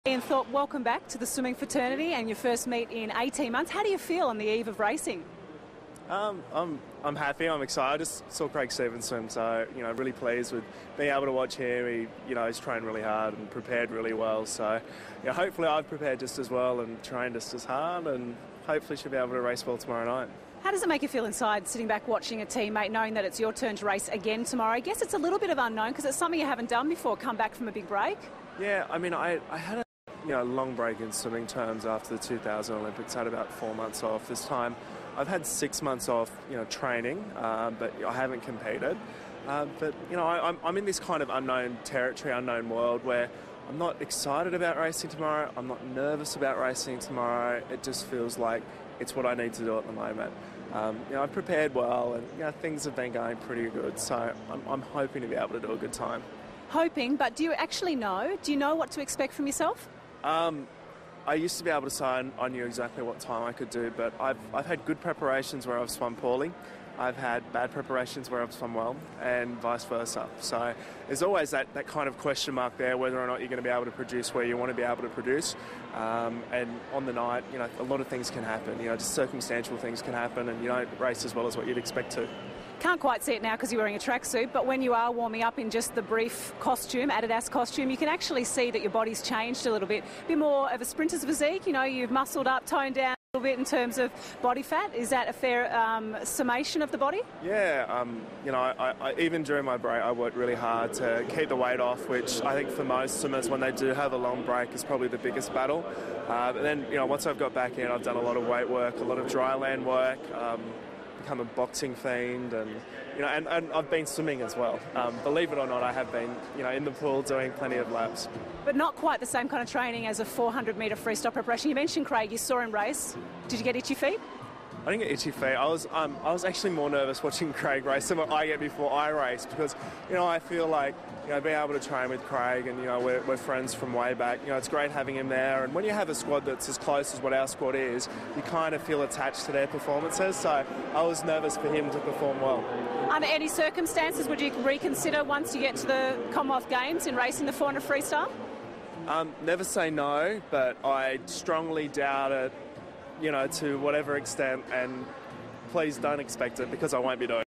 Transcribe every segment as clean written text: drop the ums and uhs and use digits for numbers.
Ian Thorpe, welcome back to the swimming fraternity and your first meet in 18 months. How do you feel on the eve of racing? I'm happy. I'm excited. I just saw Craig Stevens swim, so really pleased with being able to watch him. He's trained really hard and prepared really well. So hopefully I've prepared just as well and trained just as hard, and hopefully should be able to race well tomorrow night. How does it make you feel inside, sitting back watching a teammate, knowing that it's your turn to race again tomorrow? I guess it's a little bit of unknown because it's something you haven't done before, come back from a big break. Yeah, I mean, I had a long break in swimming terms after the 2000 Olympics. I had about 4 months off. This time I've had 6 months off, training, but I haven't competed. I'm in this kind of unknown territory, unknown world where I'm not excited about racing tomorrow. I'm not nervous about racing tomorrow. It just feels like it's what I need to do at the moment. I've prepared well, and things have been going pretty good. So I'm hoping to be able to do a good time. Hoping, but do you actually know? Do you know what to expect from yourself? I used to be able to say I knew exactly what time I could do, but I've had good preparations where I've swum poorly. I've had bad preparations where I've swum well, and vice versa. So there's always that kind of question mark there, whether or not you're going to be able to produce where you want to be able to produce. And on the night, a lot of things can happen. Just circumstantial things can happen, and you don't race as well as what you'd expect to. Can't quite see it now because you're wearing a tracksuit, but when you are warming up in just the brief costume, Adidas costume, you can actually see that your body's changed a little bit. A bit more of a sprinter's physique, you've muscled up, toned down a little bit in terms of body fat. Is that a fair summation of the body? Yeah, I even during my break, I worked really hard to keep the weight off, which I think for most swimmers, when they do have a long break, is probably the biggest battle. But then, once I've got back in, I've done a lot of weight work, a lot of dry land work, become a boxing fiend, and I've been swimming as well. Believe it or not, I have been in the pool doing plenty of laps. But not quite the same kind of training as a 400-metre freestyle preparation. You mentioned Craig, you saw him race. Did you get itchy feet? I didn't get itchy feet. I was actually more nervous watching Craig race than what I get before I race, because I feel like being able to train with Craig, and we're friends from way back. It's great having him there, and when you have a squad that's as close as what our squad is, you kind of feel attached to their performances. So I was nervous for him to perform well. Under any circumstances would you reconsider once you get to the Commonwealth Games in racing the 400 freestyle? Never say no, but I strongly doubt it. To whatever extent, and please don't expect it, because I won't be doing it.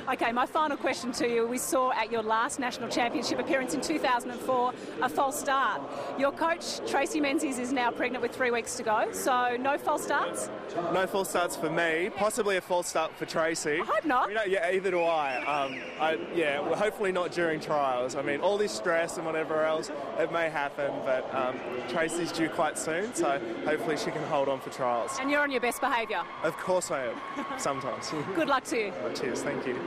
Okay, my final question to you. We saw at your last National Championship appearance in 2004 a false start. Your coach, Tracy Menzies, is now pregnant with 3 weeks to go, so no false starts? No false starts for me, possibly a false start for Tracy. I hope not. Either do I. Well, hopefully not during trials. I mean, all this stress and whatever else, it may happen, but Tracy's due quite soon, so hopefully she can hold on for trials. And you're on your best behaviour? Of course I am, sometimes. Good luck to you. Cheers, thank you.